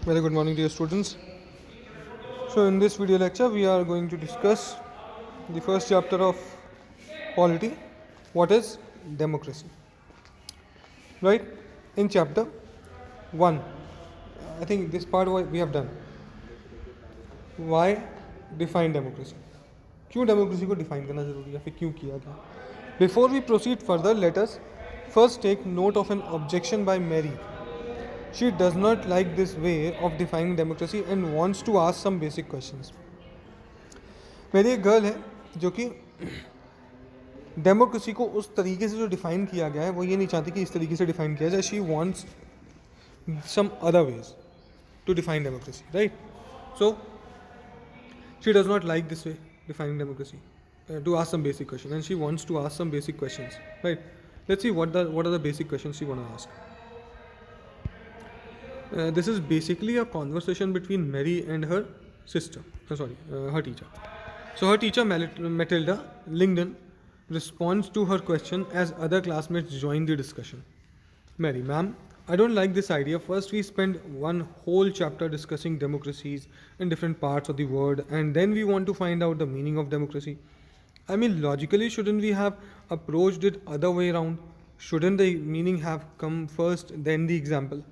Very good morning, dear students. So, in this video lecture, we are going to discuss the first chapter of polity. What is democracy? Right? In chapter 1, I think this part we have done. Why define democracy? क्यों democracy को define करना जरूरी है, फिर क्यों किया गया? Before we proceed further, let us first take note of an objection by Mary. She does not like this way of defining democracy and wants to ask some basic questions. मेरी एक girl है जो कि democracy को उस तरीके से जो डिफाइन किया गया है वो ये नहीं चाहती कि इस तरीके से डिफाइन किया जाए. She wants some other ways to define democracy, right? So she does not like this way defining democracy. To ask some basic questions, and she wants to ask some basic questions, right? Let's see what are the basic questions she want to ask. This is basically a conversation between Mary and her sister. Her teacher. So her teacher Matilda Langdon responds to her question as other classmates join the discussion. Mary, ma'am, I don't like this idea. First, we spend one whole chapter discussing democracies in different parts of the world, and then we want to find out the meaning of democracy. I mean, logically, shouldn't we have approached it other way around? Shouldn't the meaning have come first, then the example?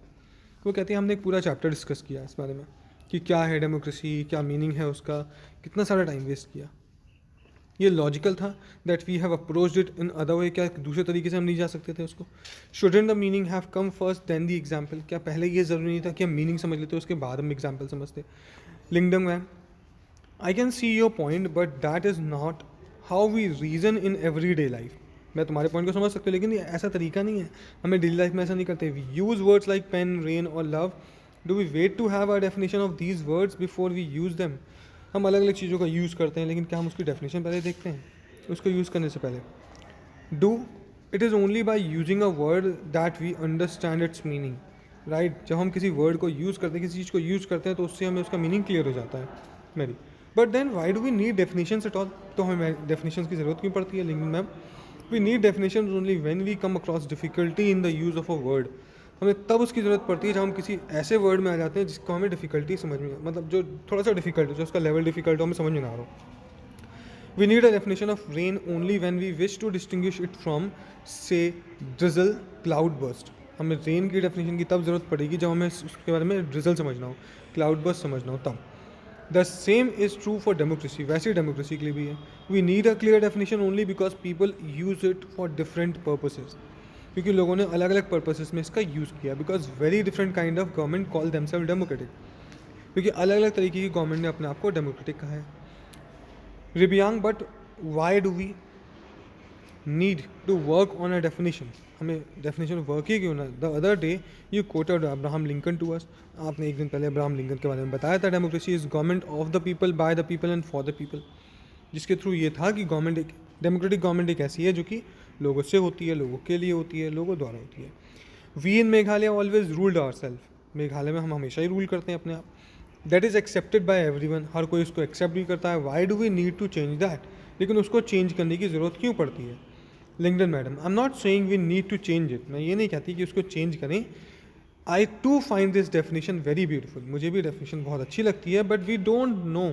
वो कहती है हमने एक पूरा chapter discuss किया इस बारे में कि क्या है डेमोक्रेसी, क्या मीनिंग है उसका, कितना सारा टाइम वेस्ट किया. ये लॉजिकल था that we have approached it in other way. क्या दूसरे तरीके से हम नहीं जा सकते थे उसको? Shouldn't the meaning have come first than the example? क्या पहले ये ज़रूरी नहीं था कि हम मीनिंग समझ लेते उसके बाद हम एग्जाम्पल समझते? Lyngdoh ma'am, I can see your point but that is not how we reason in everyday life. मैं तुम्हारे पॉइंट को समझ सकती हूँ लेकिन ये ऐसा तरीका नहीं है. हमें डेली लाइफ में ऐसा नहीं करते. We use words like pen, rain और love. Do we wait to have a definition of these words before we use them? हम अलग अलग चीज़ों का यूज़ करते हैं लेकिन क्या हम उसकी डेफिनेशन पहले देखते हैं उसको यूज़ करने से पहले? Do it is only by using a word that we understand its meaning, right? जब हम किसी वर्ड को यूज़ करते हैं, किसी चीज़ को यूज़ करते हैं तो उससे हमें उसका मीनिंग क्लियर हो जाता है. मेरी but then why do we need definitions at all? तो हमें डेफिनेशंस की ज़रूरत क्यों पड़ती है? Lyngdoh ma'am, we need definition only when we come across difficulty in the use of a word. हमें तब उसकी ज़रूरत पड़ती है जब हम किसी ऐसे वर्ड में आ जाते हैं जिसको हमें डिफिकल्टी समझ में, मतलब जो थोड़ा सा डिफिकल्ट हो, जो उसका लेवल डिफिकल्ट हो, हमें समझ में ना आ रहा हो. We need a definition of rain only when we wish to distinguish it from, say, drizzle, cloudburst. हमें रेन की डेफिनेशन की तब ज़रूरत पड़ेगी जब हमें उसके बारे में ड्रिजल समझना हो, क्लाउड बर्स्ट समझना हो, तब. The same is true for democracy. वैसे डेमोक्रेसी के लिए भी है. We need a clear definition only because people use it for different purposes. क्योंकि लोगों ने अलग अलग पर्पसेस में इसका यूज़ किया. Because very different kind of government call themselves democratic. क्योंकि अलग अलग तरीके की गवर्नमेंट ने अपने आप को डेमोक्रेटिक कहा है. Ribiang, but why do we need to work on a definition? हमें डेफिनेशन वर्क ही क्यों ना? The other day you quoted Abraham Lincoln to us. आपने एक दिन पहले अब्राहम लिंकन के बारे में बताया था. Democracy is government of the people, bye the people and for the people. जिसके थ्रू ये था कि गवर्नमेंट एक डेमोक्रेटिक गवर्नमेंट एक ऐसी है जो कि लोगों से होती है, लोगों के लिए होती है, लोगों द्वारा होती है. We in Meghalaya always ruled our self. Meghalaya में हम हमेशा ही रूल करते हैं अपने आप. That is accepted by everyone. हर कोई उसको एक्सेप्ट भी करता है. Why do we need to change that? लेकिन उसको चेंज करने की ज़रूरत क्यों पड़ती है? Lyngdoh madam, I am not saying we need to change it. मैं ये नहीं कहती कि उसको चेंज करें. I to find this definition very beautiful. मुझे भी डेफिनेशन बहुत अच्छी लगती है. But we don't know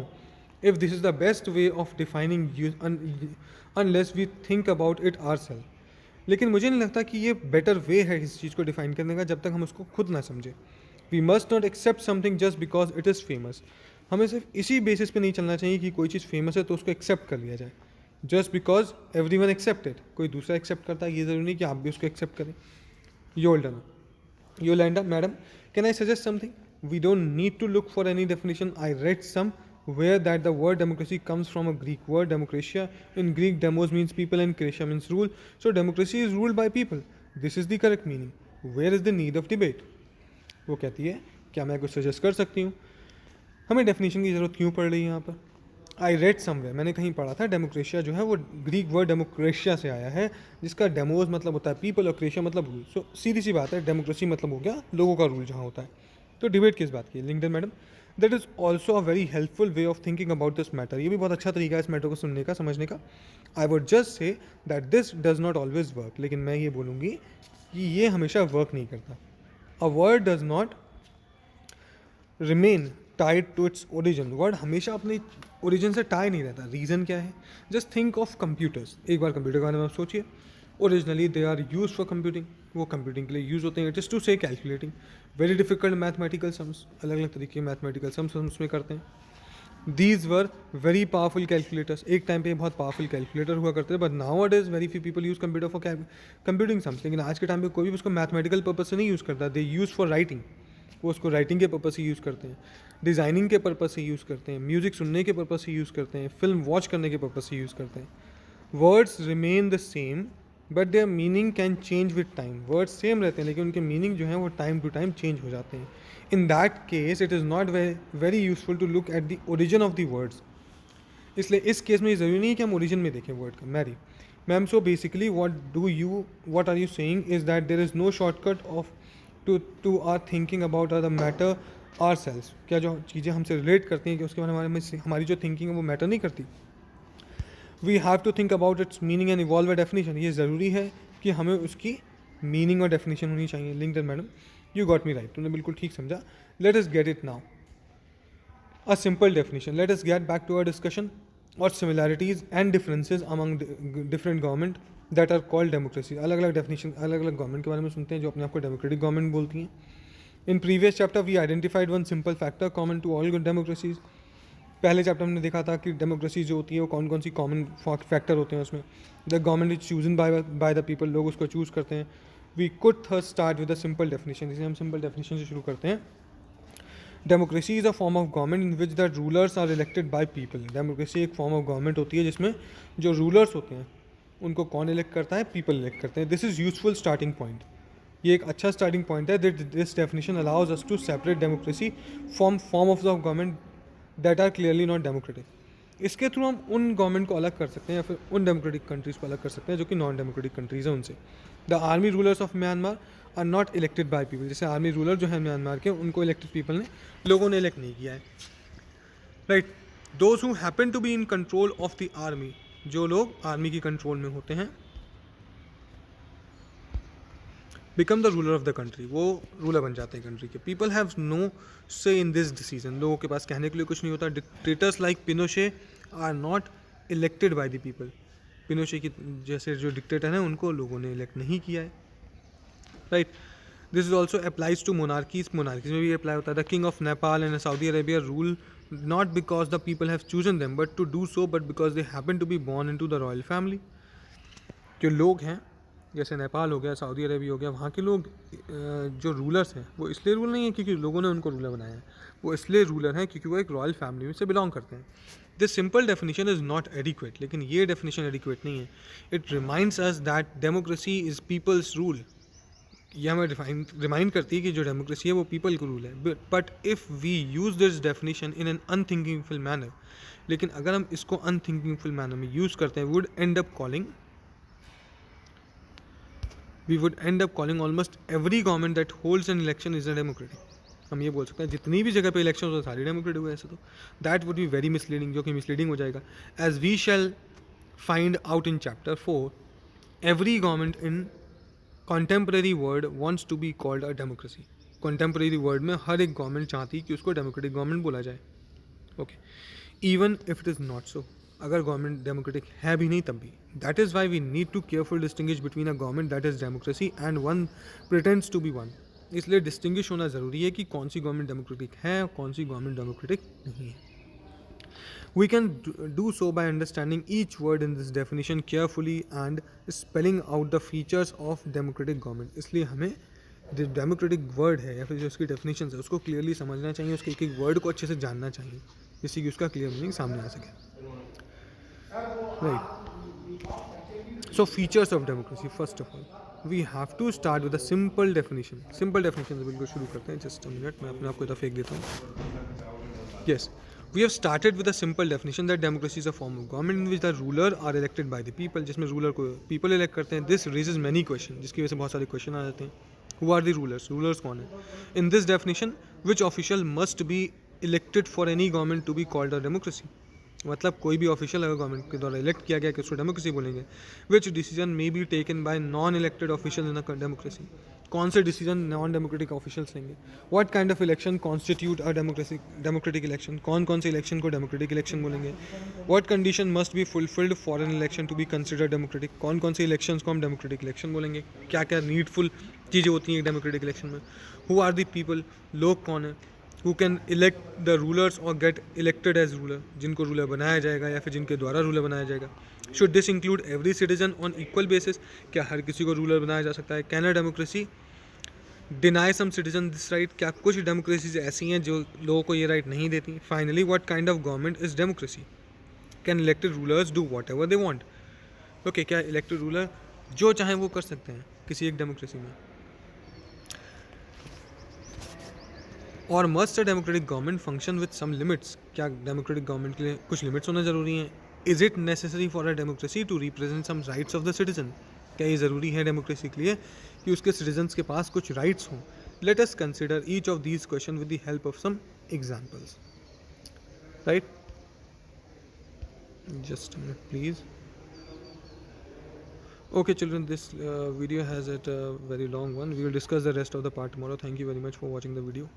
if this is the best way of defining unless we think about it our self. लेकिन मुझे नहीं लगता कि ये बेटर वे है इस चीज़ को डिफाइन करने का जब तक हम उसको खुद ना समझें. We must not accept something just because it is famous. हमें सिर्फ इसी बेसिस पे नहीं चलना चाहिए कि कोई चीज़ फेमस है तो उसको एक्सेप्ट कर लिया जाए. Just because every one accepted, कोई दूसरा एक्सेप्ट करता है ये ज़रूरी नहीं कि आप भी उसको एक्सेप्ट करें. Yolanda madam, can I suggest something? We don't need to look for any definition. I read some where that the word democracy comes from a Greek word democratia. In Greek, demos means people and kratia means rule. So democracy is ruled by people. This is the correct meaning. Where is the need of debate? वो कहती है क्या मैं कुछ suggest कर सकती हूँ? हमें डेफिनेशन की ज़रूरत क्यों पड़ रही है यहाँ पर? आई रेड समवेयर, मैंने कहीं पढ़ा था डेमोक्रेशिया जो है वो ग्रीक वर्ड डेमोक्रेशिया से आया है जिसका डेमोज मतलब होता है पीपल और क्रेशिया मतलब रूल. सो सीधी सी बात है, डेमोक्रेसी मतलब हो गया लोगों का रूल जहाँ होता है. तो डिबेट किस बात की है? Lyngdoh madam, that is also a very helpful way of thinking about this matter. ये भी बहुत अच्छा तरीका है इस मैटर को सुनने का, समझने का. I would just say that this does not always work. लेकिन मैं ये बोलूँगी कि ये हमेशा वर्क नहीं करता. A word does not remain tied to its origin, word हमेशा अपने ओरिजिन से टाई नहीं रहता। रीज़न क्या है? जस्ट थिंक ऑफ कंप्यूटर्स, एक बार कंप्यूटर के बारे में आप सोचिए। Originally they are use for computing, वो कंप्यूटिंग के लिए यूज़ होते हैं। It is to say calculating very difficult mathematical sums, अलग अलग तरीके के मैथमेटिकल सम्स हम उसमें करते हैं। These were very powerful calculators, एक टाइम पे बहुत पावरफुल कैलकुलेटर हुआ करते थे, but now it is very few people use computer for computing sums. लेकिन आज के टाइम पे कोई भी उसको मैथमेटिकल पर्पज से नहीं यूज़ करता, दे यूज़ फॉर राइटिंग, वो उसको राइटिंग के पर्पज से यूज़ करते हैं, डिज़ाइनिंग के पर्पज से यूज़ करते हैं, म्यूज़िक सुनने के पर्पज से यूज़ करते हैं, फिल्म वॉच करने के पर्पज से यूज़ करते हैं। Words remain the same but there meaning can change with time, words same रहते हैं लेकिन उनके मीनिंग जो है वो टाइम टू टाइम चेंज हो जाते हैं। In that case it is not very useful to look at the origin of the words, इसलिए इस केस में ये ज़रूरी नहीं कि हम ओरिजिन में देखें वर्ड का। Mary ma'am, so basically what are you saying is that there is no shortcut of to our thinking about the matter ourselves, क्या जो चीज़ें हमसे रिलेट करती हैं कि उसके बारे में हमारी जो थिंकिंग है वो मैटर नहीं करती। We have to think about its meaning and evolve a definition, ये ज़रूरी है कि हमें उसकी मीनिंग और डेफिनेशन होनी चाहिए। LinkedIn madam, you got me right, तुमने बिल्कुल ठीक समझा। Let us get it now, a simple definition. Let us get back to our discussion or similarities and differences among different government that are called democracy. अलग अलग definition, अलग अलग government के बारे में सुनते हैं जो अपने आप को डेमोक्रेटिक गवर्नमेंट बोलती हैं। In previous chapter we identified one simple factor common to all democracies. पहले चैप्टर हमने देखा था कि डेमोक्रेसी जो होती है वो कौन कौन सी कॉमन फैक्टर होते हैं उसमें। The government is chosen by the people, लोग उसको चूज़ करते हैं। We could first start with a simple definition, जिसे हम सिंपल डेफिनेशन से शुरू करते हैं। Democracy is a form of government in which the rulers are elected by people. Democracy एक फॉर्म ऑफ गवर्नमेंट होती है जिसमें जो रूलर्स होते हैं उनको कौन इलेक्ट करता है? पीपल इलेक्ट करते हैं। This is useful starting point, ये एक अच्छा स्टार्टिंग पॉइंट है। This definition allows us to separate democracy from form of the government that are clearly not democratic. इसके थ्रू हम उन गवर्नमेंट को अलग कर सकते हैं या फिर उन डेमोक्रेटिक कंट्रीज़ को अलग कर सकते हैं जो कि नॉन डेमोक्रेटिक कंट्रीज़ हैं उनसे। The army rulers of Myanmar are not elected by people, जैसे आर्मी रूलर जो है म्यांमार के, उनको इलेक्टेड पीपल ने, लोगों ने इलेक्ट नहीं किया है। Right, those who happen to be in control of the army, जो लोग आर्मी की कंट्रोल में होते हैं, become the ruler of the country, वो रूलर बन जाते हैं कंट्री के। पीपल हैव नो से इन दिस डिसीजन, लोगों के पास कहने के लिए कुछ नहीं होता। Dictators like Pinochet are not elected by the people, Pinochet की जैसे जो डिक्टेटर हैं उनको लोगों ने इलेक्ट नहीं किया है। Right, this is also applies to monarchies, monarchies में भी अप्लाई होता है। The king of Nepal and Saudi Arabia rule not because the people have chosen them but to do so, but because they happen to be born into the royal family. जो लोग हैं जैसे नेपाल हो गया, Saudi Arabia हो गया, वहाँ के लोग जो रूलर्स हैं वो इसलिए रूल नहीं है क्योंकि लोगों ने उनको रूलर बनाया है, वो इसलिए रूलर हैं क्योंकि वो एक रॉयल फैमिली में से बिलोंग करते हैं। This simple definition is not adequate, लेकिन ये डेफिनेशन एडिक्वेट नहीं है। It reminds us that democracy is people's rule, ये हमें रिमाइंड करती है कि जो डेमोक्रेसी है वो पीपल का रूल है। But if we use this definition in an unthinkingful manner, लेकिन अगर हम इसको अनथिंकिंगफुल मैनर में यूज़ करते हैं, we would end up calling almost every government that holds an election is a democratic। हम ये बोल सकते हैं जितनी भी जगह पे इलेक्शन होता है सारी डेमोक्रेटिक हुए ऐसे, तो that would be very misleading, जो कि मिसलीडिंग हो जाएगा। As we shall find out in chapter 4, every government in contemporary world wants to be called a democracy. Contemporary world में हर एक गवर्नमेंट चाहती है कि उसको डेमोक्रेटिक गवर्नमेंट बोला जाए। Okay, even if it is not so, अगर गवर्नमेंट डेमोक्रेटिक है भी नहीं तब भी। That is why we need to careful distinguish between a government that is democracy and one pretends to be one. इसलिए distinguish होना ज़रूरी है कि कौन सी गवर्नमेंट डेमोक्रेटिक है और कौन सी गवर्नमेंट डेमोक्रेटिक नहीं है। We can do so by understanding each word in this definition carefully and spelling out the features of democratic government. इसलिए हमें जो डेमोक्रेटिक वर्ड है या फिर जो उसकी डेफिनेशन है उसको क्लियरली समझना चाहिए, उसके एक एक वर्ड को अच्छे से जानना चाहिए जिससे कि उसका क्लियर मीनिंग सामने आ सके। Right. So features of democracy, first of all, we have to start with a simple definition. Simple definition से बिल्कुल शुरू करते हैं। Just a minute, मैं अपने आप को इधर फेंक देता हूँ। Yes, we have started with a simple definition that democracy is a form of government in which the ruler are elected by the people, जिसमें ruler को people elect करते हैं। This raises many questions, जिसकी वजह से बहुत सारे question आ जाते हैं। Who are the rulers? Rulers कौन है? In this definition, which official must be elected for any government to be called a democracy? मतलब कोई भी ऑफिशियल अगर गवर्नमेंट के द्वारा इलेक्ट किया गया कि उसको डेमोक्रेसी बोलेंगे। Which decision may be taken by non elected official in a democracy, कौन से डिसीजन नॉन डेमोक्रेटिक ऑफिशियल्स लेंगे, what kind of election constitute a democratic election, कौन कौन से इलेक्शन को डेमोक्रेटिक इलेक्शन बोलेंगे, what condition must be fulfilled for an election to be consider democratic, कौन कौन से इलेक्शंस को हम डेमोक्रेटिक इलेक्शन बोलेंगे, क्या क्या नीडफुल चीज़ें होती हैं डेमोक्रेटिक इलेक्शन में, हु आर द पीपल, लोग कौन है, who can elect the rulers और गेट इलेक्टेड एज रूलर, जिनको रूलर बनाया जाएगा या फिर जिनके द्वारा रूलर बनाया जाएगा, should this include every citizen on equal basis, क्या हर किसी को रूलर बनाया जा सकता है, can a democracy deny some citizen this right, क्या कुछ डेमोक्रेसीज ऐसी हैं जो लोगों को ये राइट नहीं देती, finally what kind of government is democracy, can elected rulers do what ever they want, okay क्या इलेक्टेड रूलर जो चाहें वो कर सकते हैं किसी एक डेमोक्रेसी में, और must a democratic government function with some limits, क्या डेमोक्रेटिक गवर्नमेंट के लिए कुछ लिमिट्स होना जरूरी हैं, is it necessary for a democracy to represent some rights of the citizen, क्या ये ज़रूरी है डेमोक्रेसी के लिए कि उसके सिटीजन्स के पास कुछ राइट्स हों, let us consider each of these question with the help of some examples, right, just a minute please. Okay children, this video has a very long one. We will discuss the rest of the part tomorrow. Thank you very much for watching the video.